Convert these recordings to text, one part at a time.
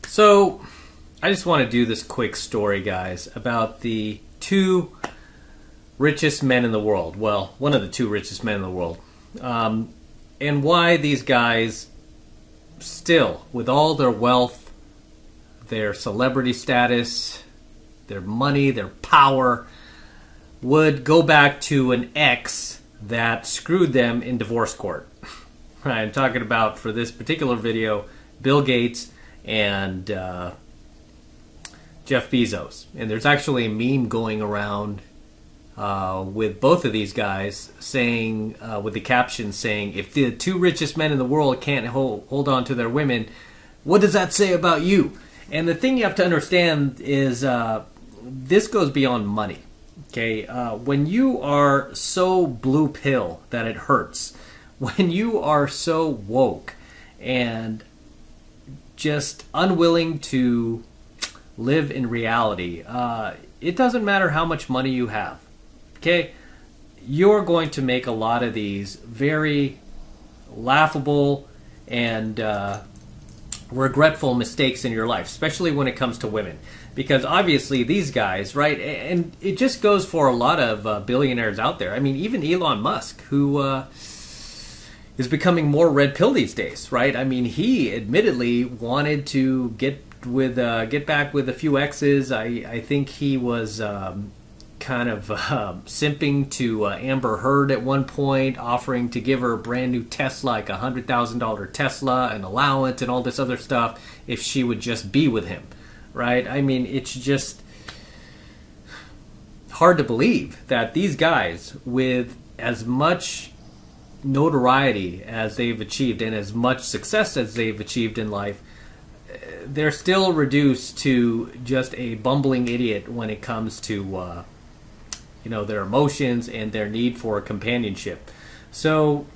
So, I just want to do this quick story, guys, about the two richest men in the world. Well, one of the two richest men in the world. And why these guys still, with all their wealth, their celebrity status, their money, their power, would go back to an ex that screwed them in divorce court. I'm talking about, for this particular video, Bill Gates and Jeff Bezos. And there's actually a meme going around with both of these guys saying, with the caption saying, if the two richest men in the world can't hold on to their women, what does that say about you? And the thing you have to understand is this goes beyond money. Okay, when you are so blue pill that it hurts, when you are so woke and just unwilling to live in reality, it doesn't matter how much money you have. Okay, you're going to make a lot of these very laughable and regretful mistakes in your life, especially when it comes to women. Because obviously these guys, right, and it just goes for a lot of billionaires out there. I mean, even Elon Musk, who is becoming more red pill these days, right? I mean, he admittedly wanted to get back with a few exes. I think he was kind of simping to Amber Heard at one point, offering to give her a brand new Tesla, like $100,000 Tesla, an allowance, and all this other stuff if she would just be with him. Right? I mean, it's just hard to believe that these guys, with as much notoriety as they've achieved and as much success as they've achieved in life, they're still reduced to just a bumbling idiot when it comes to their emotions and their need for companionship. So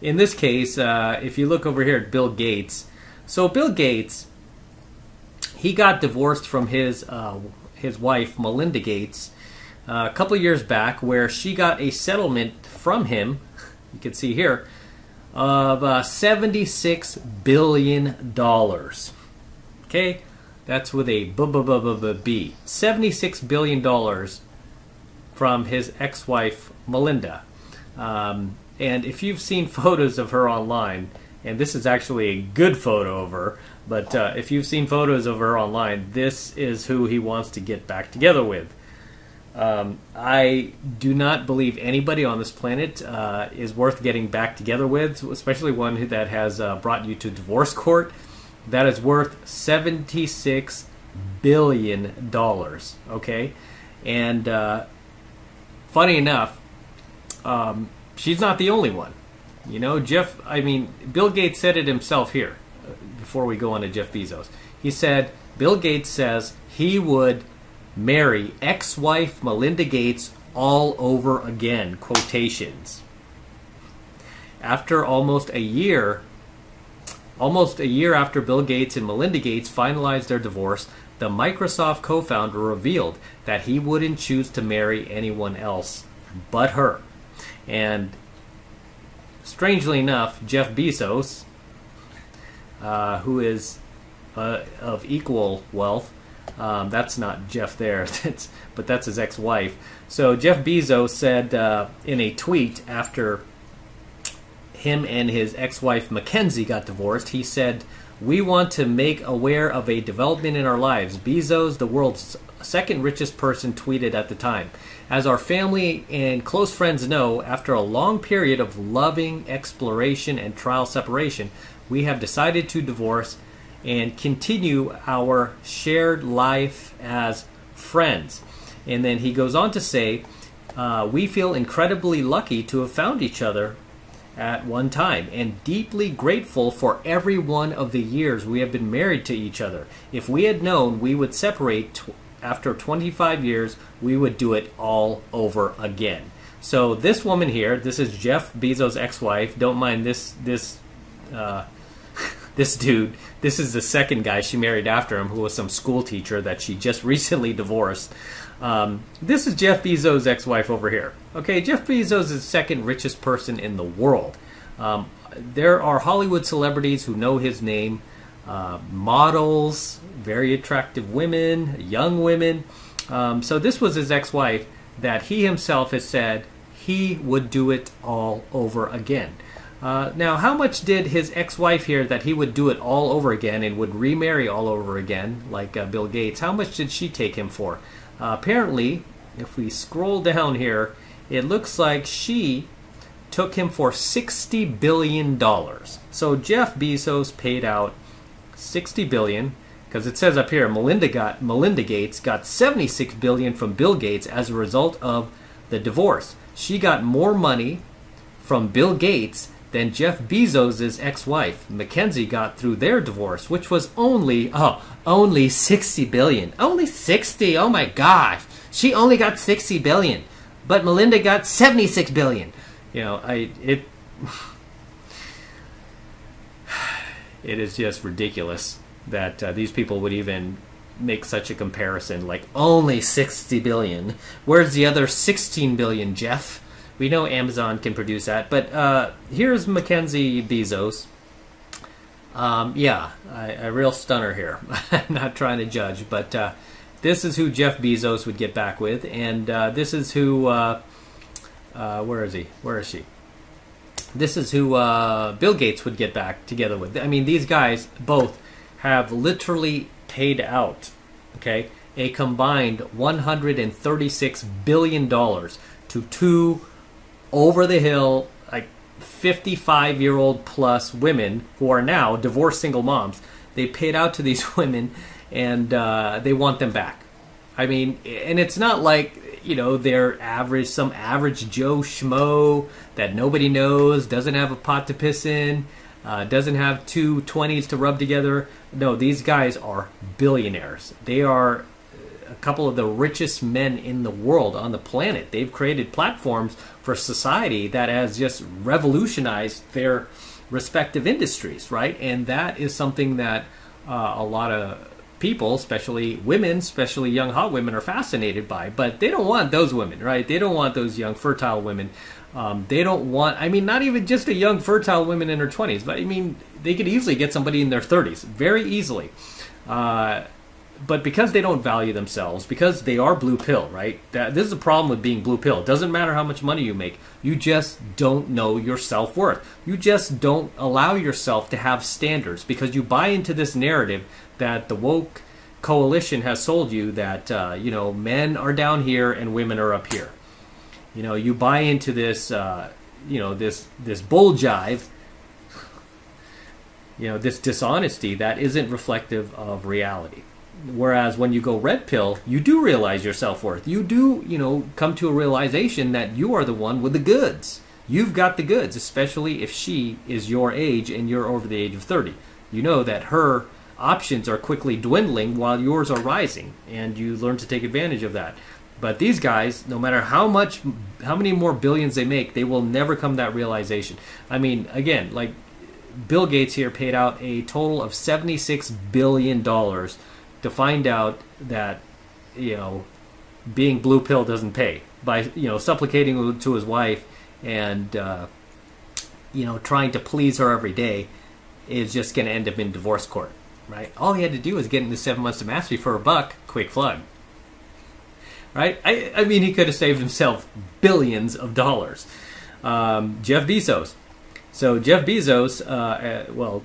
in this case, if you look over here at Bill Gates, so Bill Gates, he got divorced from his wife, Melinda Gates, a couple of years back, where she got a settlement from him, you can see here, of $76 billion. Okay? That's with a B. $76 billion from his ex-wife, Melinda. And if you've seen photos of her online, and this is actually a good photo of her, but if you've seen photos of her online, this is who he wants to get back together with. I do not believe anybody on this planet is worth getting back together with, especially one that has brought you to divorce court. That is worth $76 billion, okay? And funny enough, she's not the only one. You know, Bill Gates said it himself here, before we go on to Jeff Bezos. He said, Bill Gates says he would marry ex-wife Melinda Gates all over again, quotations. After almost a year after Bill Gates and Melinda Gates finalized their divorce, the Microsoft co-founder revealed that he wouldn't choose to marry anyone else but her. And strangely enough, Jeff Bezos, who is of equal wealth, that's not Jeff there, but that's his ex-wife. So Jeff Bezos said in a tweet after him and his ex-wife Mackenzie got divorced, he said, "We want to make aware of a development in our lives." Bezos, the world's second richest person, tweeted at the time, "As our family and close friends know, after a long period of loving exploration and trial separation, we have decided to divorce and continue our shared life as friends." And then he goes on to say, "We feel incredibly lucky to have found each other at one time and deeply grateful for every one of the years we have been married to each other. If we had known we would separate after 25 years, we would do it all over again." So this woman here, this is Jeff Bezos' ex-wife. Don't mind this dude. This is the second guy she married after him, who was some school teacher that she just recently divorced. This is Jeff Bezos' ex-wife over here. Okay, Jeff Bezos is the second richest person in the world. There are Hollywood celebrities who know his name. models, very attractive women, young women. So this was his ex-wife that he himself has said he would do it all over again. Now, how much did his ex-wife here that he would do it all over again and would remarry all over again, like Bill Gates, how much did she take him for? Apparently, if we scroll down here, it looks like she took him for $60 billion. So Jeff Bezos paid out $60 billion, because it says up here Melinda Gates got $76 billion from Bill Gates as a result of the divorce. She got more money from Bill Gates than Jeff Bezos' ex-wife Mackenzie got through their divorce, which was only $60 billion. Only 60. Oh my gosh. She only got $60 billion, but Melinda got $76 billion. You know, it is just ridiculous that these people would even make such a comparison, like only 60 billion. Where's the other 16 billion, Jeff? We know Amazon can produce that, but here's Mackenzie Bezos. Yeah, a real stunner here. I'm not trying to judge, but this is who Jeff Bezos would get back with, and this is who, where is he? Where is she? This is who Bill Gates would get back together with. I mean, these guys both have literally paid out, okay, a combined $136 billion to two over-the-hill, like 55-year-old plus women who are now divorced single moms. They paid out to these women, and they want them back. I mean, and it's not like, you know, they're average, some average Joe Schmo that nobody knows, doesn't have a pot to piss in, doesn't have two 20s to rub together. No, these guys are billionaires. They are a couple of the richest men in the world, on the planet. They've created platforms for society that has just revolutionized their respective industries, right? And that is something that a lot of people, especially women, especially young hot women, are fascinated by. But they don't want those women, right? They don't want those young fertile women. They don't want, I mean, not even just a young fertile woman in her 20s, but I mean, they could easily get somebody in their 30s, very easily. But because they don't value themselves, because they are blue pill, right? This is a problem with being blue pill. It doesn't matter how much money you make. You just don't know your self-worth. You just don't allow yourself to have standards because you buy into this narrative that the woke coalition has sold you that, you know, men are down here and women are up here. You know, you buy into this, you know, this bull jive, you know, this dishonesty that isn't reflective of reality. Whereas when you go red pill, you do realize your self-worth. You do, you know, come to a realization that you are the one with the goods. You've got the goods, especially if she is your age and you're over the age of 30. You know that her options are quickly dwindling while yours are rising, and you learn to take advantage of that. But these guys, no matter how many more billions they make, they will never come to that realization. I mean, again, like Bill Gates here paid out a total of $76 billion to find out that, you know, being blue pill doesn't pay, by, you know, supplicating to his wife and, you know, trying to please her every day is just going to end up in divorce court, right? All he had to do was get into 7 months of mastery for $1, quick plug, right? I mean, he could have saved himself billions of dollars. Jeff Bezos. So Jeff Bezos, well,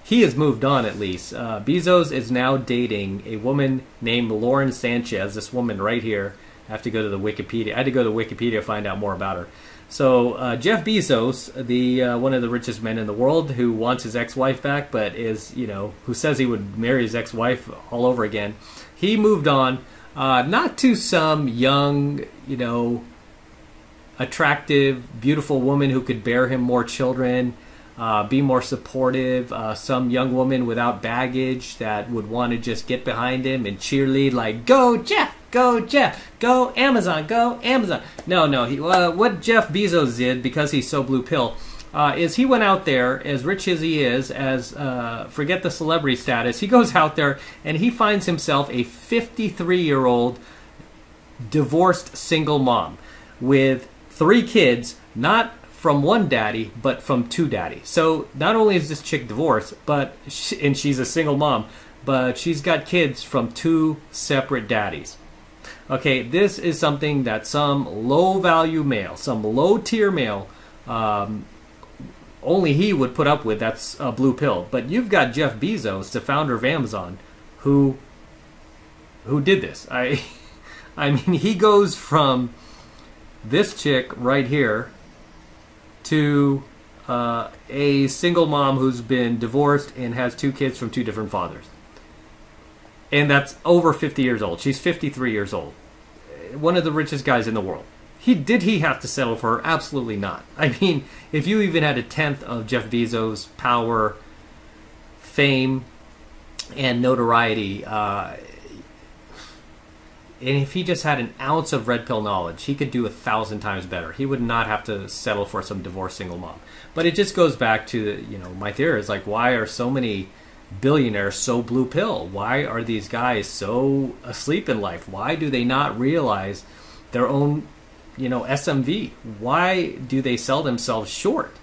he has moved on at least. Bezos is now dating a woman named Lauren Sanchez. This woman right here. I have to go to the Wikipedia. I had to go to Wikipedia to find out more about her. So Jeff Bezos, the one of the richest men in the world, who wants his ex-wife back, but is, you know, who says he would marry his ex-wife all over again. He moved on, not to some young, you know, attractive, beautiful woman who could bear him more children. Be more supportive, some young woman without baggage that would want to just get behind him and cheerlead like, go Jeff, go Jeff, go Amazon, go Amazon. No, what Jeff Bezos did, because he's so blue pill, is he went out there, as rich as he is, as forget the celebrity status, he goes out there and he finds himself a 53-year-old divorced single mom with 3 kids, not from one daddy, but from two daddies. So not only is this chick divorced, and she's a single mom, but she's got kids from two separate daddies. Okay, this is something that some low-value male, some low-tier male, only he would put up with. That's a blue pill. But you've got Jeff Bezos, the founder of Amazon, who did this. I mean, he goes from this chick right here to a single mom who's been divorced and has two kids from two different fathers. And that's over 50 years old. She's 53 years old. One of the richest guys in the world. Did he have to settle for her? Absolutely not. I mean, if you even had a tenth of Jeff Bezos' power, fame, and notoriety, and if he just had an ounce of red pill knowledge, he could do 1,000 times better. He would not have to settle for some divorced single mom. But it just goes back to, my theory is like, why are so many billionaires so blue pill? Why are these guys so asleep in life? Why do they not realize their own, SMV? Why do they sell themselves short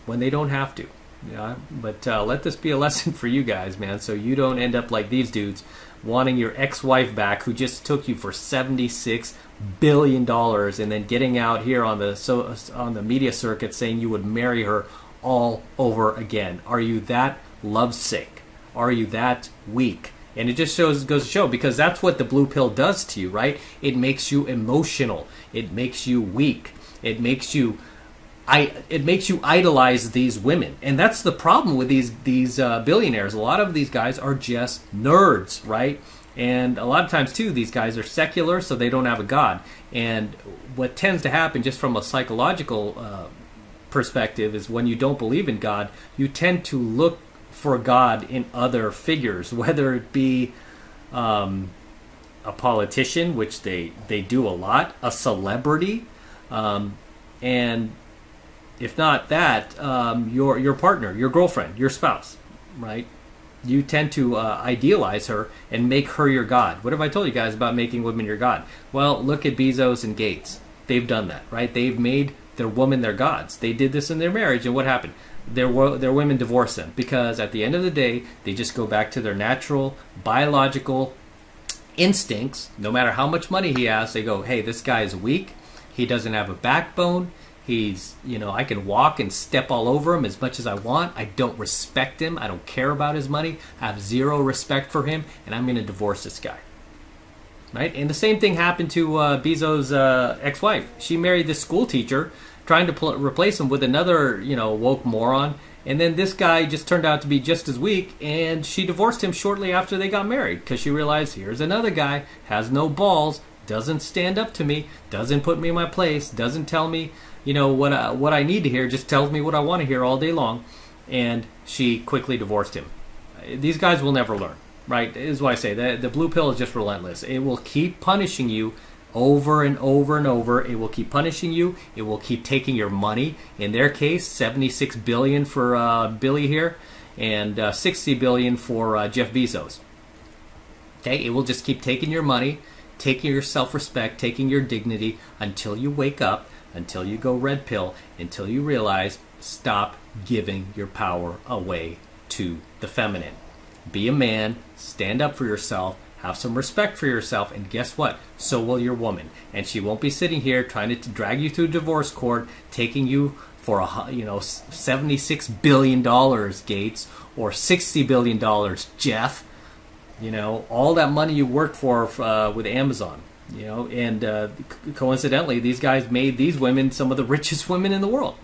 when they don't have to? Yeah, but let this be a lesson for you guys, man, so you don't end up like these dudes wanting your ex-wife back who just took you for $76 billion and then getting out here on the media circuit saying you would marry her all over again. Are you that lovesick? Are you that weak? And it just goes to show, because that's what the blue pill does to you, right? It makes you emotional. It makes you weak. It makes you idolize these women, and that's the problem with these billionaires. A lot of these guys are just nerds, right? And a lot of times too, these guys are secular, so they don't have a god. And what tends to happen, just from a psychological perspective, is when you don't believe in God, you tend to look for God in other figures, whether it be a politician, which they do a lot, a celebrity, and if not that, your partner, your girlfriend, your spouse, right? You tend to idealize her and make her your god. What have I told you guys about making women your god? Well, look at Bezos and Gates. They've done that, right? They've made their women their gods. They did this in their marriage, and what happened? Their women divorced them, because at the end of the day, they just go back to their natural, biological instincts. No matter how much money he has, they go, hey, this guy is weak. He doesn't have a backbone. He's, I can walk and step all over him as much as I want. I don't respect him. I don't care about his money. I have zero respect for him, and I'm going to divorce this guy. Right? And the same thing happened to Bezos' ex-wife. She married this school teacher, trying to replace him with another, woke moron. And then this guy just turned out to be just as weak, and she divorced him shortly after they got married, because she realized, here's another guy, has no balls, doesn't stand up to me, doesn't put me in my place, doesn't tell me what I need to hear, just tells me what I want to hear all day long. And she quickly divorced him. These guys will never learn, right? This is why I say that the blue pill is just relentless. It will keep punishing you over and over and over. It will keep punishing you. It will keep taking your money. In their case, $76 billion for Billy here, and $60 billion for Jeff Bezos. Okay, it will just keep taking your money, taking your self-respect, taking your dignity, until you wake up, until you go red pill, until you realize, stop giving your power away to the feminine. Be a man, stand up for yourself, have some respect for yourself, and guess what? So will your woman. And she won't be sitting here trying to drag you through divorce court, taking you for $76 billion, Gates, or $60 billion, Jeff. All that money you worked for with Amazon. And coincidentally, these guys made these women some of the richest women in the world,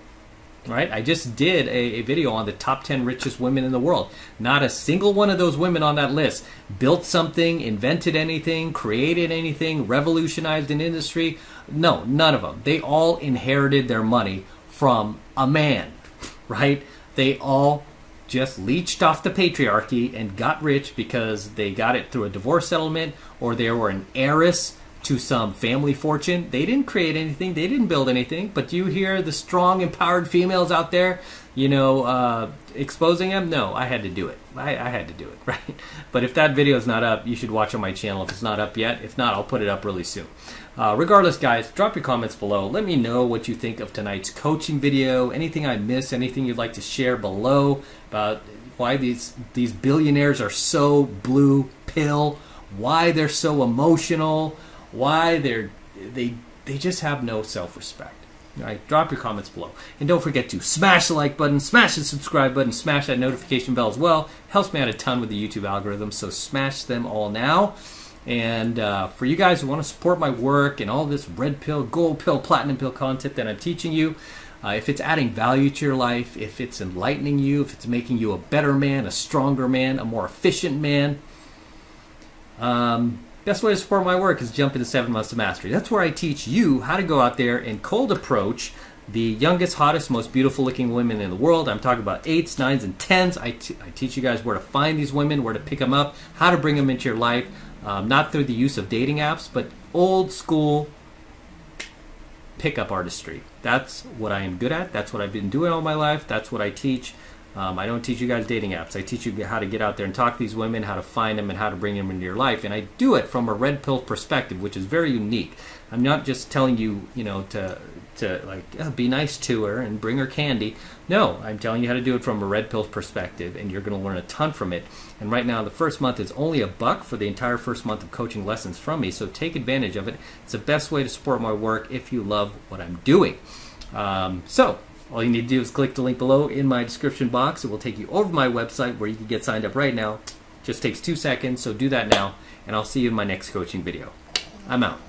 right? I just did a video on the top 10 richest women in the world. Not a single one of those women on that list built something, invented anything, created anything, revolutionized an industry. No, none of them. They all inherited their money from a man, right? They all just leached off the patriarchy and got rich because they got it through a divorce settlement, or they were an heiress to some family fortune. They didn't create anything. They didn't build anything. But do you hear the strong, empowered females out there, you know, exposing them? No, I had to do it. I had to do it, right? But if that video is not up, you should watch on my channel if it's not up yet. If not, I'll put it up really soon. Regardless, guys, drop your comments below. Let me know what you think of tonight's coaching video. Anything I missed, anything you'd like to share below about why these billionaires are so blue pill, why they're so emotional, why they just have no self-respect. All right, drop your comments below. And don't forget to smash the like button, smash the subscribe button, smash that notification bell as well. Helps me out a ton with the YouTube algorithm, so smash them all now. And for you guys who want to support my work and all this red pill, gold pill, platinum pill content that I'm teaching you, if it's adding value to your life, if it's enlightening you, if it's making you a better man, a stronger man, a more efficient man, best way to support my work is jump into 7 Months to Mastery. That's where I teach you how to go out there and cold approach the youngest, hottest, most beautiful looking women in the world. I'm talking about 8s, 9s, and 10s. I teach you guys where to find these women, where to pick them up, how to bring them into your life, not through the use of dating apps, but old school pickup artistry. That's what I am good at. That's what I've been doing all my life. That's what I teach. I don't teach you guys dating apps. I teach you how to get out there and talk to these women, how to find them, and how to bring them into your life. And I do it from a red pill perspective, which is very unique. I'm not just telling you, you know, to like be nice to her and bring her candy. No, I'm telling you how to do it from a red pill perspective, and you're going to learn a ton from it. And right now, the first month is only $1 for the entire first month of coaching lessons from me. So take advantage of it. It's the best way to support my work if you love what I'm doing. So all you need to do is click the link below in my description box. It will take you over to my website where you can get signed up right now. Just takes 2 seconds, so do that now, and I'll see you in my next coaching video. I'm out.